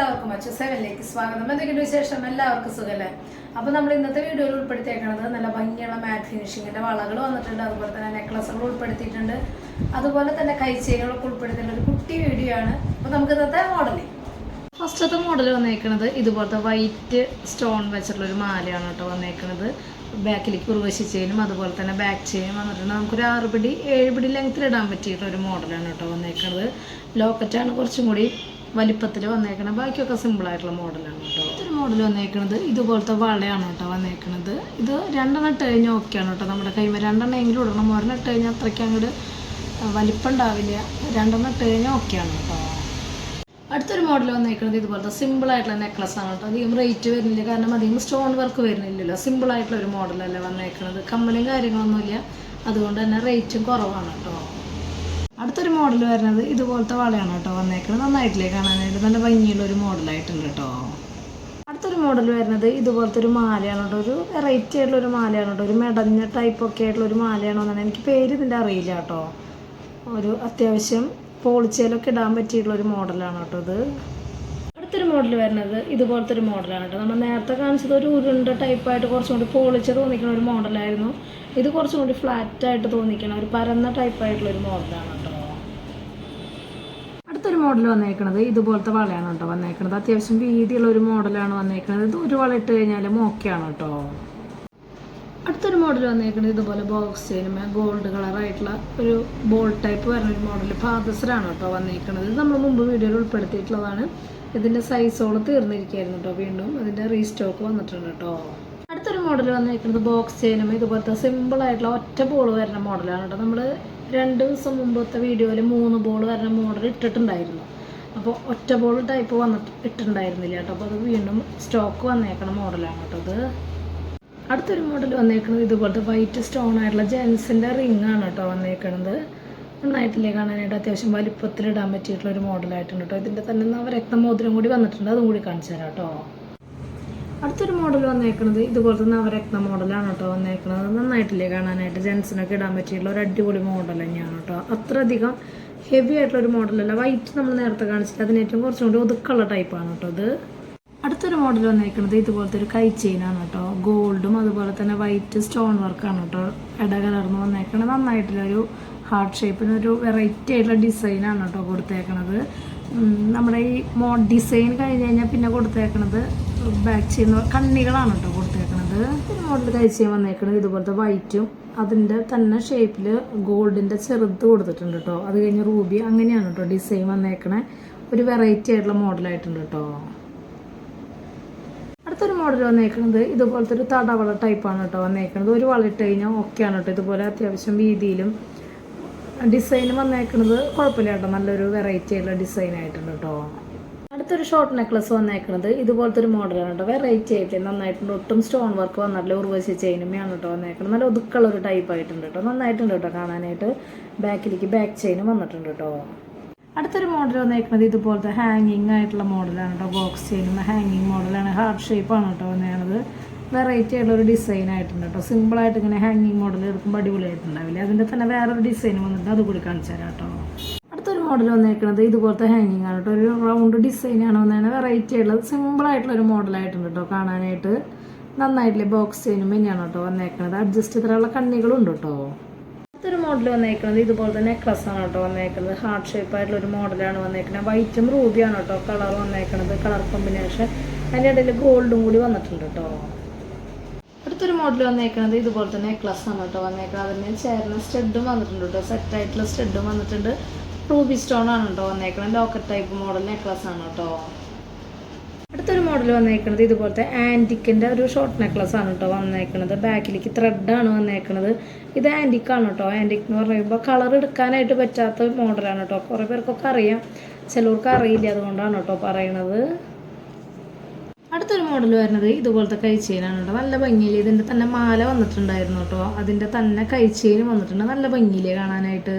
എല്ലാവർക്കും അച്ഛസേവനിലേക്ക് സ്വാഗതം. എന്തെങ്കിലും വിശേഷം? എല്ലാവർക്കും സുഖല്ലേ? അപ്പോൾ നമ്മൾ ഇന്നത്തെ വീഡിയോയിൽ ഉൾപ്പെടുത്തിയേക്കുന്നത് നല്ല ഭംഗിയുള്ള മാറ്റ് ഫിനിഷിങ്ങിന്റെ വളകൾ വന്നിട്ടുണ്ട്, അതുപോലെ തന്നെ നെക്ലസുകൾ ഉൾപ്പെടുത്തിയിട്ടുണ്ട്, അതുപോലെ തന്നെ കൈച്ചെയിനുകളൊക്കെ ഉൾപ്പെടുത്തിയിട്ടുള്ള ഒരു കുട്ടി വീഡിയോ ആണ്. അപ്പോൾ നമുക്ക് ഇന്നത്തെ മോഡൽ, ഫസ്റ്റത്തെ മോഡൽ വന്നേക്കുന്നത് ഇതുപോലത്തെ വൈറ്റ് സ്റ്റോൺ വെച്ചിട്ടുള്ളൊരു മാലയാണ് കേട്ടോ വന്നേക്കുന്നത്. ബാക്കിലേക്ക് ഉർവശി ചെയിനും അതുപോലെ തന്നെ ബാക്ക് ചെയിനും വന്നിട്ടുണ്ട്. നമുക്കൊരു 6 പിടി 7 പിടി ലെങ്ത്തിൽ പറ്റിയിട്ടുള്ളൊരു മോഡലാണ് കേട്ടോ വന്നേക്കുന്നത്. ലോക്കറ്റാണ് കുറച്ചും കൂടി വലിപ്പത്തിൽ വന്നേക്കുന്നത്, ബാക്കിയൊക്കെ സിമ്പിളായിട്ടുള്ള മോഡലാണ് കേട്ടോ. ഒരു മോഡൽ വന്നേക്കുന്നത് ഇതുപോലത്തെ വളയാണ് കേട്ടോ വന്നേക്കുന്നത്. ഇത് 2 ഇട്ട് കഴിഞ്ഞാൽ ഓക്കെയാണ് കേട്ടോ. നമ്മുടെ കൈമ 2 എങ്കിലും ഇടണം, 1 ഇട്ട് കഴിഞ്ഞാൽ അത്രയ്ക്ക് അങ്ങോട്ട് വലിപ്പം ഉണ്ടാവില്ല. 2 ഇട്ട് കഴിഞ്ഞാൽ ഓക്കെയാണ് കേട്ടോ. അടുത്തൊരു മോഡൽ വന്നേക്കുന്നത് ഇതുപോലത്തെ സിമ്പിളായിട്ടുള്ള നെക്ലസ് ആണ് കേട്ടോ. അധികം റേറ്റ് വരുന്നില്ല, കാരണം അധികം സ്റ്റോൺ വർക്ക് വരുന്നില്ലല്ലോ. സിമ്പിളായിട്ടുള്ള ഒരു മോഡലല്ലേ വന്നേക്കുന്നത്, കമ്മലും കാര്യങ്ങളൊന്നുമില്ല, അതുകൊണ്ട് തന്നെ റേറ്റും കുറവാണ് കേട്ടോ. അടുത്തൊരു മോഡൽ വരുന്നത് ഇതുപോലത്തെ വളയാണ് കേട്ടോ വന്നേക്കുന്നത്. നന്നായിട്ടില്ലേ കാണാനായിട്ട്, നല്ല ഭംഗിയുള്ള ഒരു മോഡലായിട്ടുണ്ട് കേട്ടോ. അടുത്തൊരു മോഡൽ വരുന്നത് ഇതുപോലത്തെ ഒരു മാലയാണ് കേട്ടോ. ഒരു വെറൈറ്റി ആയിട്ടുള്ള ഒരു മാലയാണ് കേട്ടോ. ഒരു മെടഞ്ഞ ടൈപ്പൊക്കെ ആയിട്ടുള്ള ഒരു മാലയാണോ എന്നാണ് എനിക്ക് പേര് ഇതിൻ്റെ അറിയില്ല കേട്ടോ. ഒരു അത്യാവശ്യം പോളിച്ചയിലൊക്കെ ഇടാൻ പറ്റിയിട്ടുള്ള ഒരു മോഡലാണ് കേട്ടോ ഇത്. അടുത്തൊരു മോഡൽ വരുന്നത് ഇതുപോലത്തെ ഒരു മോഡലാണ് കേട്ടോ. നമ്മൾ നേരത്തെ കാണിച്ചത് ഒരു ഉരുണ്ട ടൈപ്പായിട്ട് കുറച്ചും കൂടി പോളിച്ച് തോന്നിക്കുന്ന ഒരു മോഡലായിരുന്നു. ഇത് കുറച്ചും കൂടി ഫ്ലാറ്റായിട്ട് തോന്നിക്കണം, ഒരു പരന്ന ടൈപ്പായിട്ടുള്ള ഒരു മോഡലാണ് കേട്ടോ. അടുത്തൊരു മോഡൽ വന്നേക്കുന്നത് ഇതുപോലത്തെ വളയാണ് കേട്ടോ വന്നേക്കുന്നത്. അത്യാവശ്യം വീതിയുള്ള ഒരു മോഡലാണ് വന്നേക്കുന്നത്. ഇത് ഒരു വള ഇട്ട് കഴിഞ്ഞാലും ഓക്കെയാണ് കേട്ടോ. അടുത്തൊരു മോഡൽ വന്നേക്കുന്നത് ഇതുപോലെ ബോക്സ് ചെയിനുമേ ഗോൾഡ് കളറായിട്ടുള്ള ഒരു ബോൾ ടൈപ്പ് വരുന്ന ഒരു മോഡൽ പാദസരാണ് കേട്ടോ വന്നേക്കുന്നത്. ഇത് നമ്മൾ മുമ്പ് വീഡിയോയിൽ ഉൾപ്പെടുത്തിയിട്ടുള്ളതാണ്. ഇതിൻ്റെ സൈസോളം തീർന്നിരിക്കുകയായിരുന്നു കേട്ടോ, വീണ്ടും അതിൻ്റെ റീസ്റ്റോക്ക് വന്നിട്ടുണ്ട് കേട്ടോ. അടുത്തൊരു മോഡൽ വന്നേക്കുന്നത് ബോക്സ് ചെയിനും ഇതുപോലത്തെ സിമ്പിളായിട്ടുള്ള ഒറ്റ ബോൾ വരുന്ന മോഡലാണ് കേട്ടോ. നമ്മൾ 2 ദിവസം മുമ്പത്തെ വീഡിയോയിൽ 3 ബോൾ വരുന്ന മോഡൽ ഇട്ടിട്ടുണ്ടായിരുന്നു. അപ്പോൾ ഒറ്റ ബോൾ ടൈപ്പ് ഇട്ടിട്ടുണ്ടായിരുന്നില്ല കേട്ടോ. അപ്പോൾ അത് വീണ്ടും സ്റ്റോക്ക് വന്നേക്കണ മോഡലാണ് കേട്ടോ ഇത്. അടുത്തൊരു മോഡൽ വന്നേക്കുന്നത് ഇതുപോലത്തെ വൈറ്റ് സ്റ്റോൺ ആയിട്ടുള്ള ജെൻസിൻ്റെ റിംഗ് ആണ് കേട്ടോ വന്നേക്കുന്നത്. നന്നായിട്ടില്ലേ കാണാനായിട്ട്, അത്യാവശ്യം വലിപ്പത്തിലിടാൻ പറ്റിയിട്ടുള്ള ഒരു മോഡലായിട്ടുണ്ട് കേട്ടോ. ഇതിൻ്റെ തന്നെ നവരത്നമോതിരം കൂടി വന്നിട്ടുണ്ട്, അതും കൂടി കാണിച്ചു തരാം കേട്ടോ. അടുത്തൊരു മോഡൽ വന്നേക്കുന്നത് ഇതുപോലത്തെ നവരത്ന മോഡലാണ് കേട്ടോ വന്നേക്കുന്നത്. നന്നായിട്ടില്ലേ കാണാനായിട്ട്, ജെൻസിനൊക്കെ ഇടാൻ പറ്റിയിട്ടുള്ള ഒരു അടിപൊളി മോഡൽ തന്നെയാണ് കേട്ടോ. അത്രയധികം ഹെവി ആയിട്ടുള്ളൊരു മോഡലല്ല. വൈറ്റ് നമ്മൾ നേരത്തെ കാണിച്ചിട്ട് അതിനേറ്റവും കുറച്ചും കൂടി ഒതുക്കുള്ള ടൈപ്പാണ് കേട്ടോ ഇത്. അടുത്തൊരു മോഡൽ വന്നേക്കുന്നത് ഇതുപോലത്തെ ഒരു കൈ ചെയിനാണ് കേട്ടോ. ഗോൾഡും അതുപോലെ തന്നെ വൈറ്റ് സ്റ്റോൺ വർക്കാണ് കേട്ടോ ഇടകലർന്ന് വന്നേക്കുന്നത്. നന്നായിട്ടുള്ളൊരു ഹാർട്ട് ഷേപ്പിനൊരു വെറൈറ്റി ആയിട്ടുള്ള ഡിസൈനാണ് കേട്ടോ കൊടുത്തേക്കണത്. നമ്മുടെ ഈ ഡിസൈൻ കഴിഞ്ഞ് കഴിഞ്ഞാൽ പിന്നെ കൊടുത്തേക്കണത് ബാക്ക് ചെയ്യുന്ന കണ്ണികളാണ് കേട്ടോ കൊടുത്തേക്കണത്. ഒരു മോഡൽ കൈ ചെയിൻ വന്നേക്കുന്നത് ഇതുപോലത്തെ വൈറ്റും അതിൻ്റെ തന്നെ ഷേപ്പിൽ ഗോൾഡിൻ്റെ ചെറുത് കൊടുത്തിട്ടുണ്ട് കേട്ടോ. അത് കഴിഞ്ഞ് റൂബി, അങ്ങനെയാണ് കേട്ടോ ഡിസൈൻ വന്നേക്കണേ. ഒരു വെറൈറ്റി ആയിട്ടുള്ള മോഡലായിട്ടുണ്ട് കേട്ടോ. അടുത്തൊരു മോഡൽ വന്നേക്കുന്നത് ഇതുപോലത്തെ ഒരു തടവള ടൈപ്പാണ് കേട്ടോ വന്നേക്കുന്നത്. ഒരു വള ഇട്ട് കഴിഞ്ഞാൽ ഓക്കെയാണ് കേട്ടോ. ഇതുപോലെ അത്യാവശ്യം വീതിയിലും ഡിസൈൻ വന്നേക്കുന്നത് കുഴപ്പമില്ല കേട്ടോ. നല്ലൊരു വെറൈറ്റി ആയിട്ടുള്ള ഡിസൈൻ ആയിട്ടുണ്ട് കേട്ടോ. അടുത്തൊരു ഷോർട്ട് നെക്ലസ് വന്നേക്കുന്നത് ഇതുപോലത്തെ ഒരു മോഡലാണ് കേട്ടോ. വെറൈറ്റി ആയിട്ട് നന്നായിട്ടുണ്ട്. ഒട്ടും സ്റ്റോൺ വർക്ക് വന്നിട്ടില്ല, ഉർവശി ചെയിനുമാണ് കേട്ടോ വന്നേക്കുന്നത്. നല്ല ഒതുക്കുള്ള ഒരു ടൈപ്പ് ആയിട്ടുണ്ട് കേട്ടോ. നന്നായിട്ടുണ്ട് കേട്ടോ കാണാനായിട്ട്. ബാക്കിലേക്ക് ബാക്ക് ചെയിനും വന്നിട്ടുണ്ട് കേട്ടോ. അടുത്തൊരു മോഡൽ വന്നേക്കുന്നത് ഇതുപോലത്തെ ഹാങ്ങിങ് ആയിട്ടുള്ള മോഡലാണ് കേട്ടോ. ബോക്സ് ചെയിനും ഹാങ്ങിങ് മോഡലാണ്. ഹാർട്ട് ഷേപ്പാണ് കേട്ടോ വന്നേക്കുന്നത്. വെറൈറ്റി ആയിട്ടുള്ളൊരു ഡിസൈൻ ആയിട്ടുണ്ട് കേട്ടോ. സിമ്പിളായിട്ട് ഇങ്ങനെ ഹാങ്ങിങ് മോഡൽ എടുക്കുമ്പോൾ അടിപൊളിയായിട്ടുണ്ടാവില്ലേ. അതിൻ്റെ തന്നെ വേറൊരു ഡിസൈൻ വന്നിട്ട് അതുകൂടി കാണിച്ചു തരാം കേട്ടോ. അടുത്തൊരു മോഡൽ വന്നേക്കുന്നത് ഇതുപോലത്തെ ഹാങ്ങിങ് ആണ് കേട്ടോ. ഒരു റൗണ്ട് ഡിസൈനാണ് വന്നേക്കുന്നത്. വെറൈറ്റി ആയിട്ടുള്ളത് സിമ്പിളായിട്ടുള്ളൊരു മോഡലായിട്ടുണ്ട് കേട്ടോ കാണാനായിട്ട്. നന്നായിട്ടില്ലേ ബോക്സ് ചെയിനും തന്നെയാണ് കേട്ടോ വന്നേക്കുന്നത്. അഡ്ജസ്റ്റ് ചെയ്തിട്ടുള്ള കണ്ണികളുണ്ട് കേട്ടോ. അടുത്തൊരു മോഡൽ വന്നേക്കുന്നത് ഇതുപോലത്തെ നെക്ലസ് ആണ് കേട്ടോ വന്നേക്കുന്നത്. ഹാർട്ട് ഷേപ്പ് ആയിട്ടുള്ള ഒരു മോഡലാണ് വന്നേക്കുന്നത്. വൈറ്റും റൂബിയാണ് കേട്ടോ കളർ വന്നേക്കുന്നത്. കളർ കോമ്പിനേഷൻ അതിൻ്റെ ഇടയിൽ ഗോൾഡും കൂടി വന്നിട്ടുണ്ട് കേട്ടോ. അടുത്തൊരു മോഡൽ വന്നേക്കുന്നത് ഇതുപോലത്തെ നെക്ലസ് ആണ് കേട്ടോ വന്നേക്കുന്നത്. അതിന് ചേർന്ന സ്റ്റഡും വന്നിട്ടുണ്ട് കേട്ടോ. സെറ്റായിട്ടുള്ള സ്റ്റഡും വന്നിട്ടുണ്ട്. റൂബി സ്റ്റോൺ ആണ് കേട്ടോ വന്നേക്കുന്നത്. ലോക്കറ്റ് ടൈപ്പ് മോഡൽ നെക്ലസ് ആണ് കേട്ടോ. അടുത്തൊരു മോഡൽ വന്നേക്കുന്നത് ഇതുപോലത്തെ ആൻറ്റിക്കിൻ്റെ ഒരു ഷോർട്ട് നെക്ലസ് ആണ് കേട്ടോ വന്നേക്കുന്നത്. ബാക്കിലേക്ക് ത്രെഡാണ് വന്നേക്കുന്നത്. ഇത് ആൻറ്റിക്കാണ് കേട്ടോ. ആൻറ്റിക് എന്ന് പറയുമ്പോൾ കളർ എടുക്കാനായിട്ട് പറ്റാത്ത മോഡലാണ് കേട്ടോ. കുറേ പേർക്കൊക്കെ അറിയാം, ചിലർക്ക് അറിയില്ല, അതുകൊണ്ടാണ് കേട്ടോ പറയണത്. അടുത്തൊരു മോഡൽ വരുന്നത് ഇതുപോലത്തെ കൈ ചെയിനാണ് കേട്ടോ. നല്ല ഭംഗിയിൽ ഇതിൻ്റെ തന്നെ മാല വന്നിട്ടുണ്ടായിരുന്നു കേട്ടോ. അതിൻ്റെ തന്നെ കൈ ചെയിൻ വന്നിട്ടുണ്ട്. നല്ല ഭംഗിയിലേ കാണാനായിട്ട്.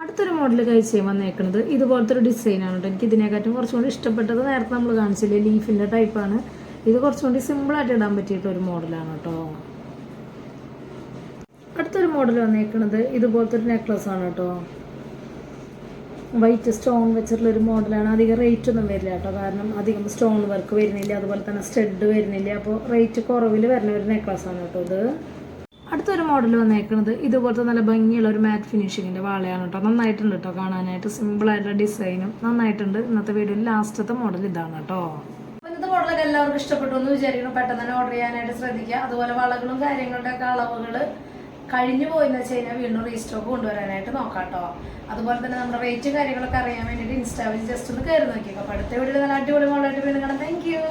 അടുത്തൊരു മോഡൽ കൈ ചെയിൻ വന്നേക്കുന്നത് ഇതുപോലത്തെ ഒരു ഡിസൈനാണ് കേട്ടോ. എനിക്ക് ഇതിനെക്കാട്ടും കുറച്ചും കൂടി ഇഷ്ടപ്പെട്ടത് നേരത്തെ നമ്മൾ കാണിച്ചില്ലേ ലീഫിൻ്റെ ടൈപ്പാണ്. ഇത് കുറച്ചും കൂടി സിമ്പിളായിട്ട് ഇടാൻ പറ്റിയിട്ടൊരു മോഡലാണ് കേട്ടോ. അടുത്തൊരു മോഡൽ വന്നേക്കുന്നത് ഇതുപോലത്തെ ഒരു നെക്ലസ് ആണ് കേട്ടോ. വൈറ്റ് സ്റ്റോൺ വെച്ചിട്ടുള്ള ഒരു മോഡലാണ്. അധികം റേറ്റ് ഒന്നും വരില്ല കേട്ടോ, കാരണം അധികം സ്റ്റോൺ വർക്ക് വരുന്നില്ല, അതുപോലെ തന്നെ സ്റ്റഡ് വരുന്നില്ല. അപ്പോൾ റേറ്റ് കുറവിൽ വരുന്ന ഒരു നെക്ലസ് ആണ് കേട്ടോ ഇത്. അടുത്തൊരു മോഡൽ വന്നേക്കുന്നത് ഇതുപോലത്തെ നല്ല ഭംഗിയുള്ള ഒരു മാറ്റ് ഫിനിഷിങ്ങിൻ്റെ വാളയാണ് കേട്ടോ. നന്നായിട്ടുണ്ട് കേട്ടോ കാണാനായിട്ട്, സിമ്പിളായിട്ടുള്ള ഡിസൈനും നന്നായിട്ടുണ്ട്. ഇന്നത്തെ വീഡിയോയിൽ ലാസ്റ്റത്തെ മോഡൽ ഇതാണ് കേട്ടോ. അപ്പോൾ ഇന്നത്തെ മോഡലൊക്കെ എല്ലാവർക്കും ഇഷ്ടപ്പെട്ടു എന്ന് വിചാരിക്കണം. പെട്ടെന്ന് തന്നെ ഓർഡർ ചെയ്യാനായിട്ട് ശ്രദ്ധിക്കുക. അതുപോലെ വളകളും കാര്യങ്ങളുടെ ഒക്കെ അളവുകൾ കഴിഞ്ഞു പോയെന്ന് വെച്ച് കഴിഞ്ഞാൽ വീണ്ടും റീസ്റ്റോക്ക് കൊണ്ടുവരാനായിട്ട് നോക്കാം കേട്ടോ. അതുപോലെ തന്നെ നമ്മുടെ റേറ്റും കാര്യങ്ങളൊക്കെ അറിയാൻ വേണ്ടിയിട്ട് ഇൻസ്റ്റാവിൽ ജസ്റ്റ് ഒന്ന് കയറി നോക്കിയേക്കാം. അപ്പോൾ അടുത്ത വീഡിയോയിൽ നല്ല അടിപൊളി മോഡലായിട്ട് വീണ്ടും കാണാം. Thank you.